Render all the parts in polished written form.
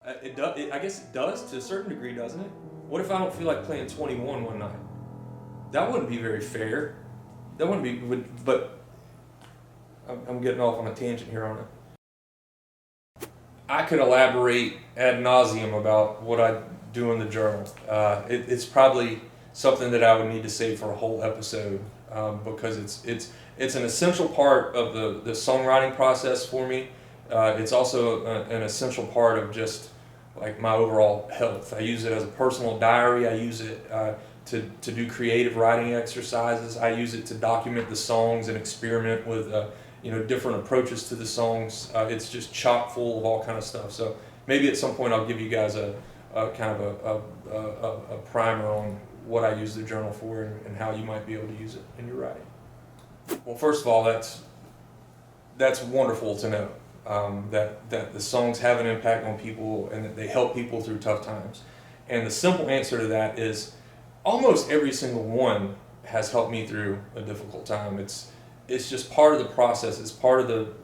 I guess it does to a certain degree, doesn't it? What if I don't feel like playing 21 one night? That wouldn't be very fair. That wouldn't be. But I'm getting off on a tangent here, aren't I? I could elaborate ad nauseum about what I do in the journal. It's probably something that I would need to save for a whole episode because it's an essential part of the songwriting process for me. It's also an essential part of just like my overall health. I use it as a personal diary. I use it to do creative writing exercises. I use it to document the songs and experiment with different approaches to the songs. It's just chock full of all kind of stuff. So maybe at some point I'll give you guys a kind of a primer on what I use the journal for and how you might be able to use it in your writing. Well, first of all, that's wonderful to know. That the songs have an impact on people and that they help people through tough times. And the simple answer to that is almost every single one has helped me through a difficult time. It's just part of the process. It's part of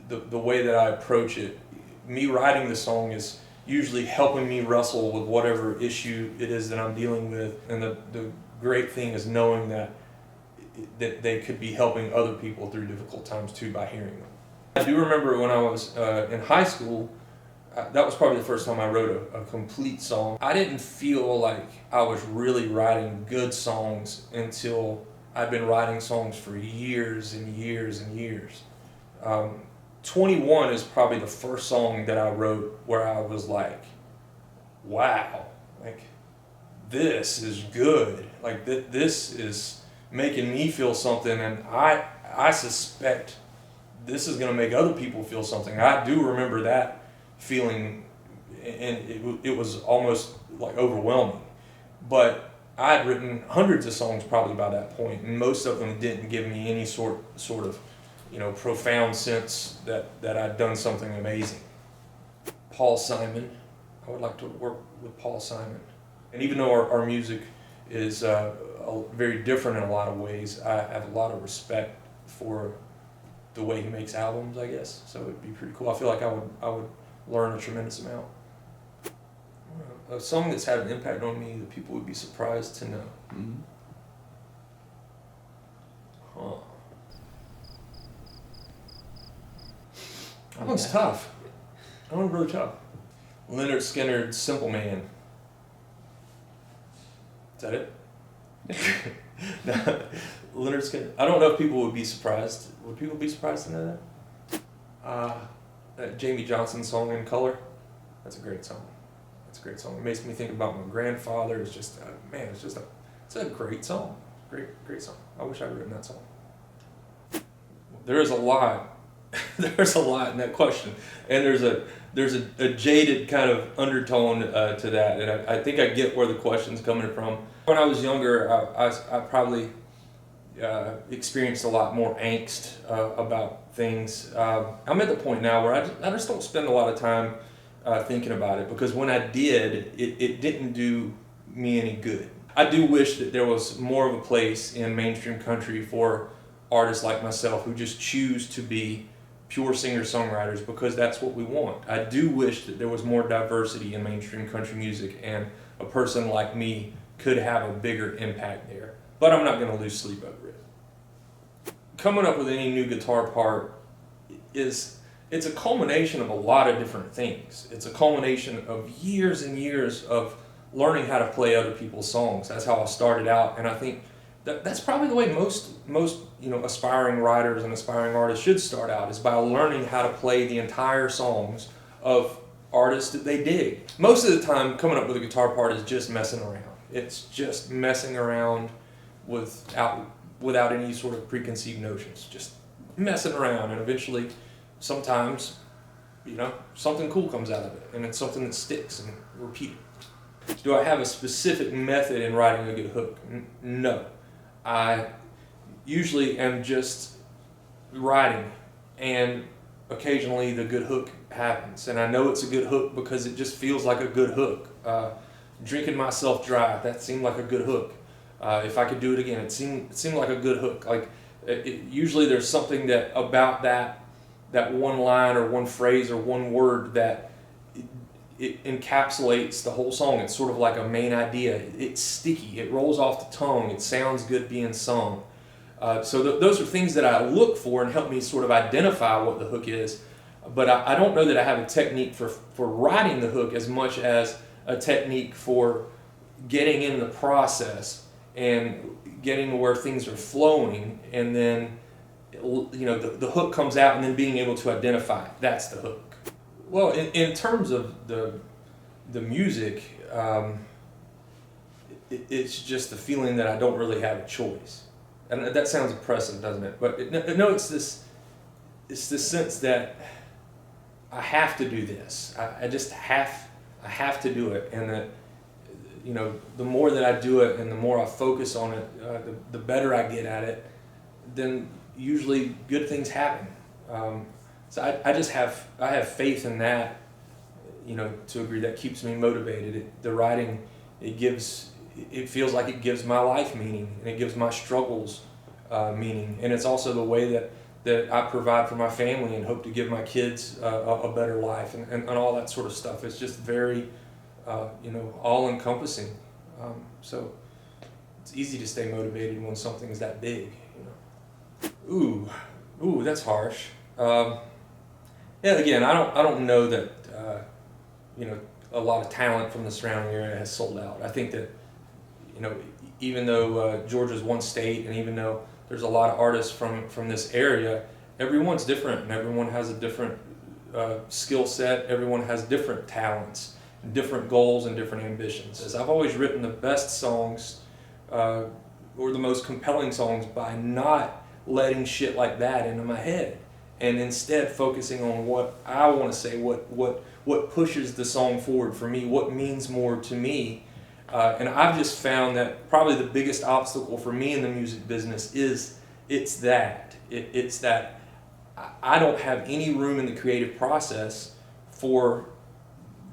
the way that I approach it. Me writing the song is usually helping me wrestle with whatever issue it is that I'm dealing with. And the great thing is knowing that they could be helping other people through difficult times too by hearing them. I do remember when I was in high school, that was probably the first time I wrote a complete song. I didn't feel like I was really writing good songs until I'd been writing songs for years and years and years. 21 is probably the first song that I wrote where I was like, wow, like this is good. Like this is making me feel something, and I suspect this is going to make other people feel something. I do remember that feeling, and it was almost like overwhelming. But I had written hundreds of songs probably by that point, and most of them didn't give me any sort of profound sense that I'd done something amazing. Paul Simon, I would like to work with Paul Simon. And even though our music is very different in a lot of ways, I have a lot of respect for the way he makes albums, I guess. So it'd be pretty cool. I feel like I would learn a tremendous amount. A song that's had an impact on me that people would be surprised to know. Mm-hmm. Huh. That one's tough. That one's really tough. Lynyrd Skynyrd, Simple Man. Is that it? No. Lynyrd Skynyrd. I don't know if people would be surprised. Would people be surprised to know that? That Jamie Johnson song, In Color. That's a great song. That's a great song. It makes me think about my grandfather. It's just, it's a great song. Great song. I wish I'd written that song. There is a lot. There's a lot in that question, and there's a jaded kind of undertone to that, and I think I get where the question's coming from. When I was younger, I probably experienced a lot more angst about things. I'm at the point now where I just don't spend a lot of time thinking about it, because when I did, it didn't do me any good. I do wish that there was more of a place in mainstream country for artists like myself who just choose to be pure singer-songwriters, because that's what we want. I do wish that there was more diversity in mainstream country music, and a person like me could have a bigger impact there. But I'm not going to lose sleep over it. Coming up with any new guitar part it's a culmination of a lot of different things. It's a culmination of years and years of learning how to play other people's songs. That's how I started out, and I think that's probably the way most aspiring writers and aspiring artists should start out, is by learning how to play the entire songs of artists that they dig. Most of the time, coming up with a guitar part is just messing around. It's just messing around without any sort of preconceived notions. Just messing around, and eventually, sometimes, something cool comes out of it, and it's something that sticks and repeated. Do I have a specific method in writing a good hook? No. I usually am just writing, and occasionally the good hook happens, and I know it's a good hook because it just feels like a good hook. Drinking Myself Dry, that seemed like a good hook. If I could do it again, it seemed like a good hook. Like usually there's something about that one line or one phrase or one word that it encapsulates the whole song. It's sort of like a main idea. It's sticky. It rolls off the tongue. It sounds good being sung. So those are things that I look for and help me sort of identify what the hook is. But I don't know that I have a technique for writing the hook as much as a technique for getting in the process and getting to where things are flowing, and then the hook comes out, and then being able to identify that's the hook. Well, in terms of the music, it's just the feeling that I don't really have a choice, and that sounds oppressive, doesn't it? But it's this sense that I have to do this. I have to do it, and that the more that I do it and the more I focus on it, the better I get at it, then usually good things happen. So I have faith in that, to a degree. That keeps me motivated. The writing, it feels like it gives my life meaning, and it gives my struggles meaning, and it's also the way that I provide for my family and hope to give my kids a better life, and all that sort of stuff. It's just very all-encompassing. So it's easy to stay motivated when something is that big. Ooh, that's harsh. Yeah, again, I don't know that a lot of talent from the surrounding area has sold out. I think that even though Georgia's one state, and even though there's a lot of artists from this area, everyone's different, and everyone has a different skill set. Everyone has different talents, different goals, and different ambitions. As I've always written the best songs or the most compelling songs by not letting shit like that into my head, and instead focusing on what I want to say, what pushes the song forward for me, what means more to me. And I've just found that probably the biggest obstacle for me in the music business is it's that I don't have any room in the creative process for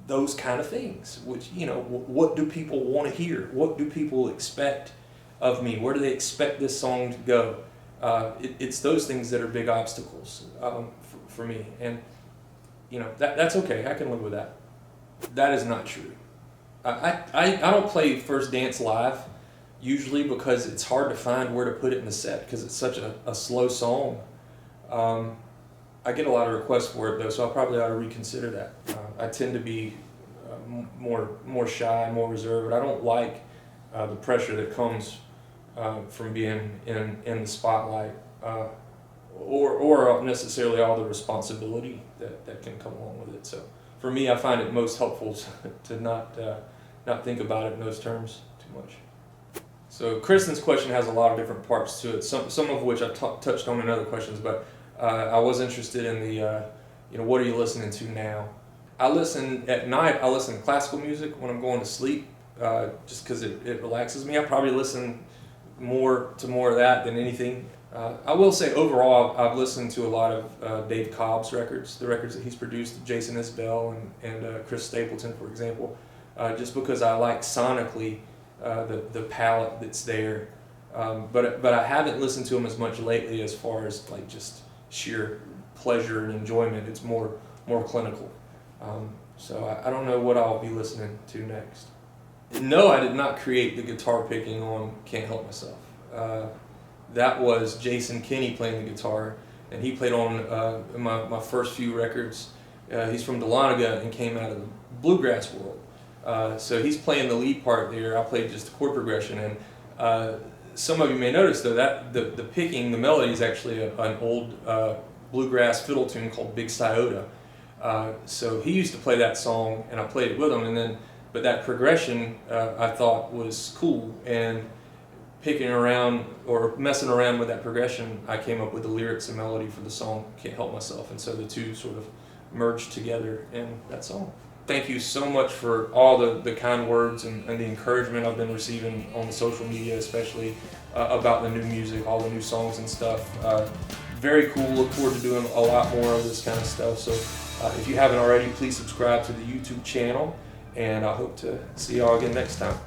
those kind of things. Which, what do people want to hear? What do people expect of me? Where do they expect this song to go? It's those things that are big obstacles for me, and that's okay. I can live with that. That is not true. I don't play First Dance live usually because it's hard to find where to put it in the set because it's such a slow song. I get a lot of requests for it though, so I probably ought to reconsider that. I tend to be more shy, more reserved. I don't like the pressure that comes from being in the spotlight, or necessarily all the responsibility that can come along with it. So for me, I find it most helpful to not think about it in those terms too much. So Kristen's question has a lot of different parts to it, some of which I've touched on in other questions, but I was interested in the, what are you listening to now? At night, I listen to classical music when I'm going to sleep, just because it relaxes me. I probably listen more of that than anything. I will say overall, I've listened to a lot of Dave Cobb's records, the records that he's produced, Jason Isbell and Chris Stapleton, for example, just because I like sonically the palette that's there. But I haven't listened to him as much lately as far as like just sheer pleasure and enjoyment. It's more clinical. So I don't know what I'll be listening to next. No, I did not create the guitar picking on Can't Help Myself. That was Jason Kinney playing the guitar, and he played on my first few records. He's from Dahlonega and came out of the bluegrass world. So he's playing the lead part there. I played just the chord progression, and some of you may notice though that the picking, the melody is actually an old bluegrass fiddle tune called Big Scioto. So he used to play that song, and I played it with him, but that progression I thought was cool, and picking around or messing around with that progression, I came up with the lyrics and melody for the song Can't Help Myself, and so the two sort of merged together in that song. Thank you so much for all the kind words and the encouragement I've been receiving on the social media, especially about the new music, all the new songs and stuff. Very cool. Look forward to doing a lot more of this kind of stuff. So if you haven't already, please subscribe to the YouTube channel, and I hope to see y'all again next time.